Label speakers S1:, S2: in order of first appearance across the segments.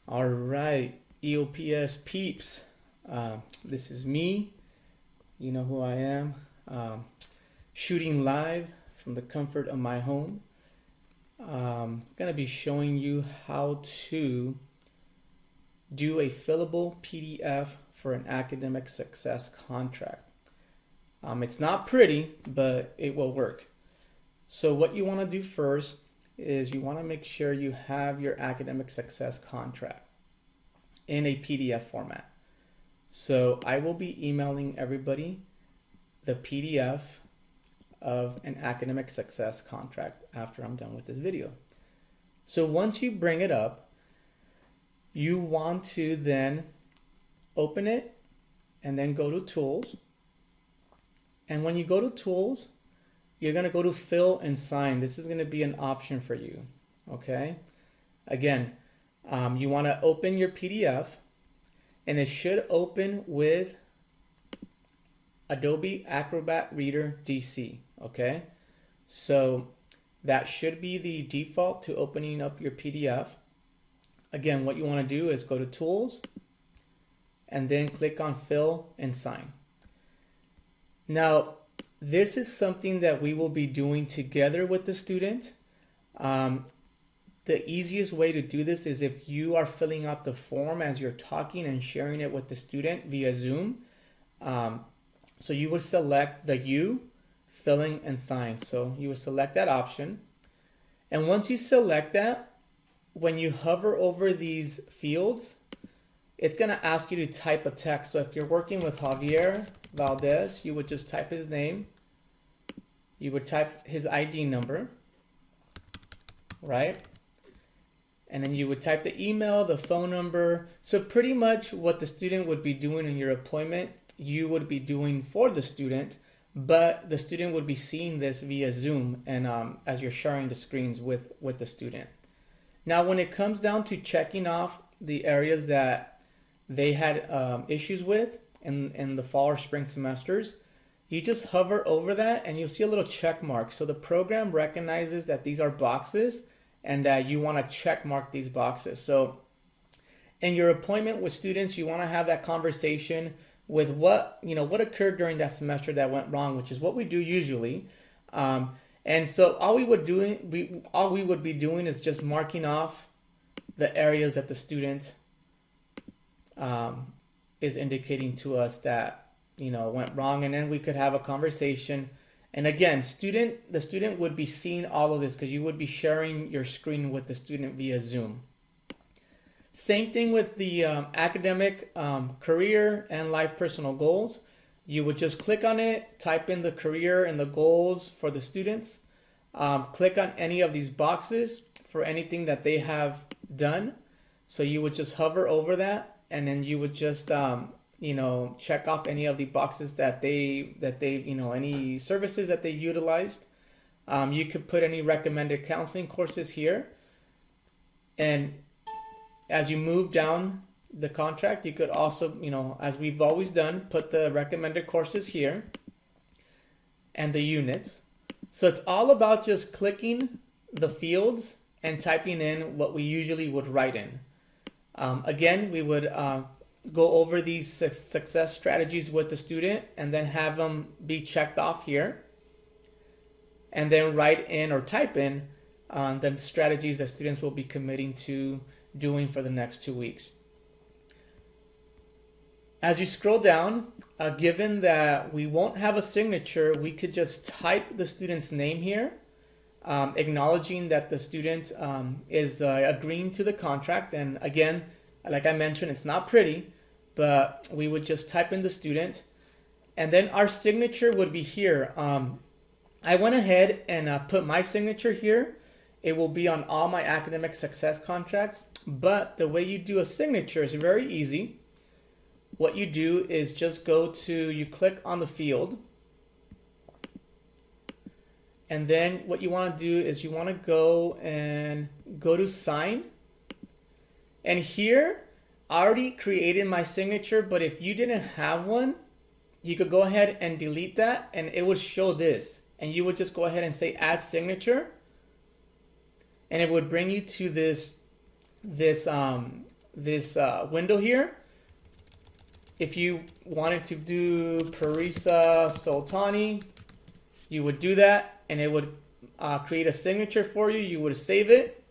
S1: All right, EOPS peeps. This is me. You know who I am. Shooting live from the comfort of my home. I'm going to be showing you how to do a fillable PDF for an academic success contract. It's not pretty, but it will work. So what you want to do first is you want to make sure you have your academic success contract in a PDF format. So I will be emailing everybody the PDF of an academic success contract after I'm done with this video. So once you bring it up, you want to then open it and then go to Tools. And when you go to Tools, you're going to go to Fill and Sign. This is going to be an option for you. Okay. Again, you want to open your PDF, and it should open with Adobe Acrobat Reader DC. Okay. So that should be the default to opening up your PDF. Again, what you want to do is go to Tools and then click on Fill and Sign. Now, this is something that we will be doing together with the student. The easiest way to do this is if you are filling out the form as you're talking and sharing it with the student via Zoom. So you would select the U, filling and sign. So you would select that option. And once you select that, when you hover over these fields, it's going to ask you to type a text. So if you're working with Javier Valdez, you would just type his name. You would type his ID number, right? And then you would type the email, the phone number. So pretty much what the student would be doing in your appointment, you would be doing for the student, but the student would be seeing this via Zoom and as you're sharing the screens with the student. Now, when it comes down to checking off the areas that they had issues with in the fall or spring semesters, you just hover over that and you'll see a little check mark. So the program recognizes that these are boxes and that you want to check mark these boxes. So in your appointment with students, you want to have that conversation with what occurred during that semester that went wrong, which is what we do usually. And so all we would be doing is just marking off the areas that the student is indicating to us that went wrong, and then we could have a conversation. And again, the student would be seeing all of this because you would be sharing your screen with the student via Zoom. Same thing with the academic, career, and life personal goals. You would just click on it, type in the career and the goals for the students, click on any of these boxes for anything that they have done. So you would just hover over that, and then you would just check off any of the boxes that they any services that they utilized. You could put any recommended counseling courses here, and as you move down the contract, you could also, as we've always done, put the recommended courses here and the units. So it's all about just clicking the fields and typing in what we usually would write in. Again, we would go over these success strategies with the student and then have them be checked off here, and then write in or type in the strategies that students will be committing to doing for the next 2 weeks. As you scroll down, given that we won't have a signature, we could just type the student's name here, acknowledging that the student is agreeing to the contract. And again, like I mentioned, it's not pretty, but we would just type in the student, and then our signature would be here. I went ahead and put my signature here. It will be on all my academic success contracts, but the way you do a signature is very easy. What you do is just you click on the field, and then what you want to do is you want to go to sign, and here I already created my signature, but if you didn't have one, you could go ahead and delete that and it would show this, and you would just go ahead and say add signature, and it would bring you to this window here. If you wanted to do Parisa Soltani, you would do that, and it would create a signature for you. You would save it,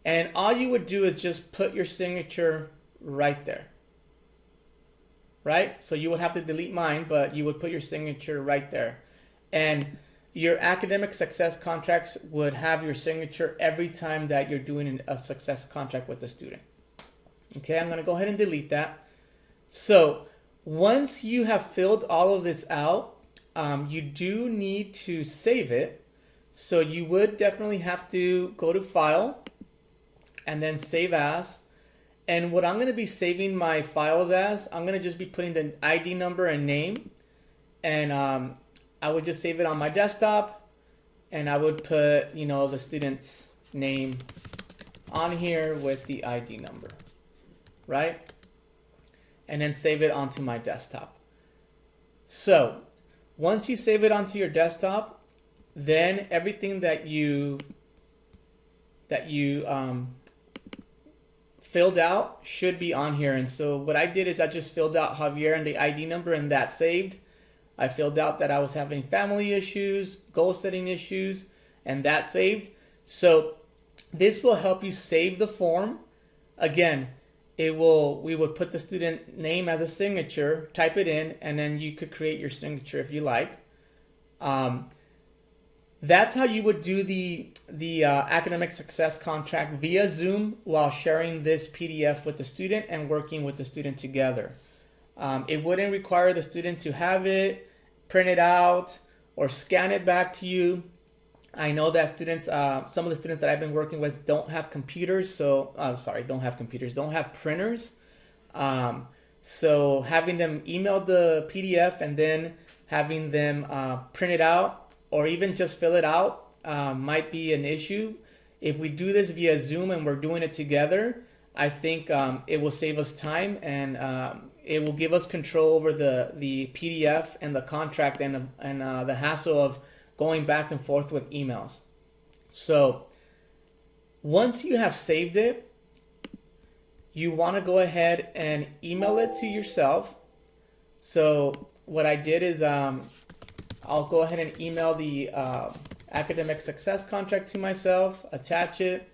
S1: and all you would do is just put your signature right there. Right? So you would have to delete mine, but you would put your signature right there. And your academic success contracts would have your signature every time that you're doing a success contract with the student. Okay, I'm going to go ahead and delete that. So once you have filled all of this out, you do need to save it. So you would definitely have to go to File and then Save As. And what I'm going to be saving my files as, I'm going to just be putting the ID number and name. And I would just save it on my desktop. And I would put, the student's name on here with the ID number. Right? And then save it onto my desktop. So once you save it onto your desktop, then everything that you filled out should be on here. And so what I did is I just filled out Javier and the ID number, and that saved. I filled out that I was having family issues, goal setting issues, and that saved. So this will help you save the form. Again, we would put the student name as a signature, type it in, and then you could create your signature if you like. That's how you would do the academic success contract via Zoom while sharing this PDF with the student and working with the student together. It wouldn't require the student to have it, print it out, or scan it back to you. I know that students, some of the students that I've been working with don't have computers, don't have printers. So having them email the PDF and then having them print it out, or even just fill it out, might be an issue. If we do this via Zoom and we're doing it together, I think it will save us time, and it will give us control over the PDF and the contract and the hassle of going back and forth with emails. So once you have saved it, you want to go ahead and email it to yourself. So what I did is I'll go ahead and email the academic success contract to myself, attach it,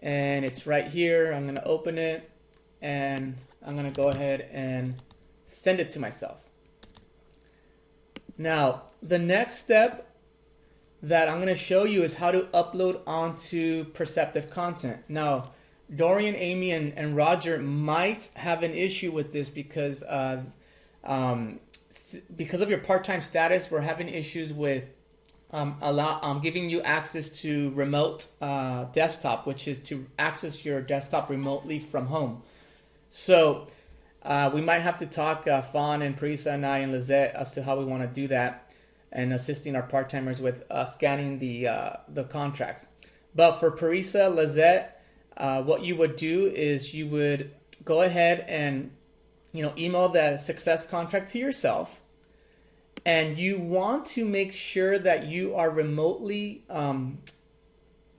S1: and it's right here. I'm going to open it, and I'm going to go ahead and send it to myself. Now, the next step that I'm going to show you is how to upload onto Perceptive Content. Now, Dorian, Amy, and Roger might have an issue with this because of your part-time status. We're having issues with giving you access to remote desktop, which is to access your desktop remotely from home. So we might have to talk, Fawn and Parisa and I and Lizette, as to how we want to do that, and assisting our part-timers with scanning the contracts. But for Parisa, Lizette, what you would do is you would go ahead and email the success contract to yourself, and you want to make sure that you are remotely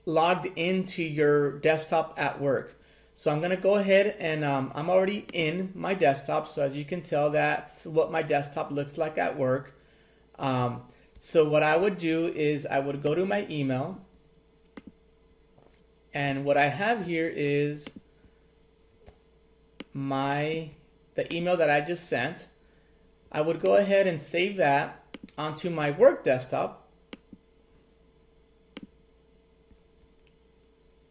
S1: logged into your desktop at work. So I'm going to go ahead and I'm already in my desktop. So as you can tell, that's what my desktop looks like at work. So what I would do is I would go to my email. And what I have here is the email that I just sent. I would go ahead and save that onto my work desktop.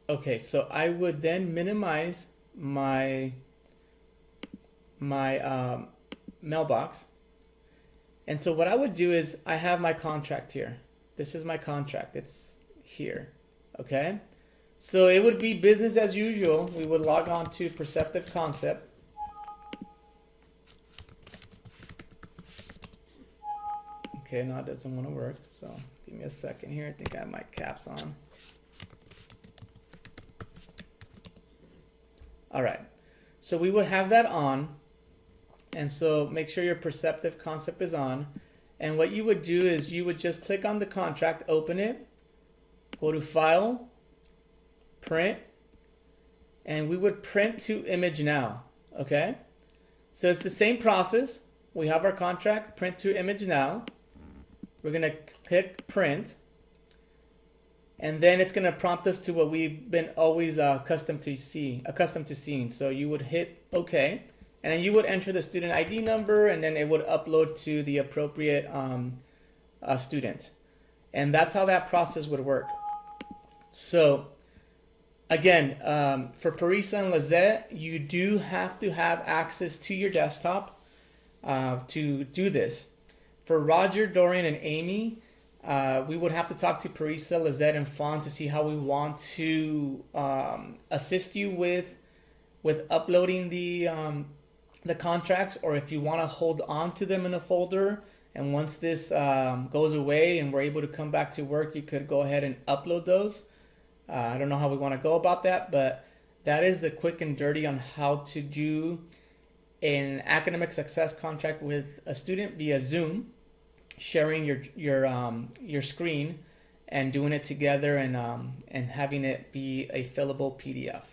S1: Okay, so I would then minimize my mailbox. And so what I would do is I have my contract here. This is my contract. It's here. Okay? So it would be business as usual. We would log on to Perceptive Concept. Okay, no, it doesn't want to work. So give me a second here. I think I have my caps on. All right. So we would have that on. And so make sure your Perceptive Concept is on. And what you would do is you would just click on the contract, open it, go to File, Print, and we would print to image now. Okay, so it's the same process. We have our contract, print to image now. We're going to click print, and then it's going to prompt us to what we've been always accustomed to seeing. So you would hit OK, and then you would enter the student ID number, and then it would upload to the appropriate student. And that's how that process would work. So again, for Parisa and Lizette, you do have to have access to your desktop to do this. For Roger, Dorian, and Amy, we would have to talk to Parisa, Lizette, and Fawn to see how we want to assist you with uploading the contracts, or if you want to hold on to them in a folder. And once this goes away and we're able to come back to work, you could go ahead and upload those. I don't know how we want to go about that, but that is the quick and dirty on how to do an academic success contract with a student via Zoom, sharing your screen and doing it together, and having it be a fillable PDF.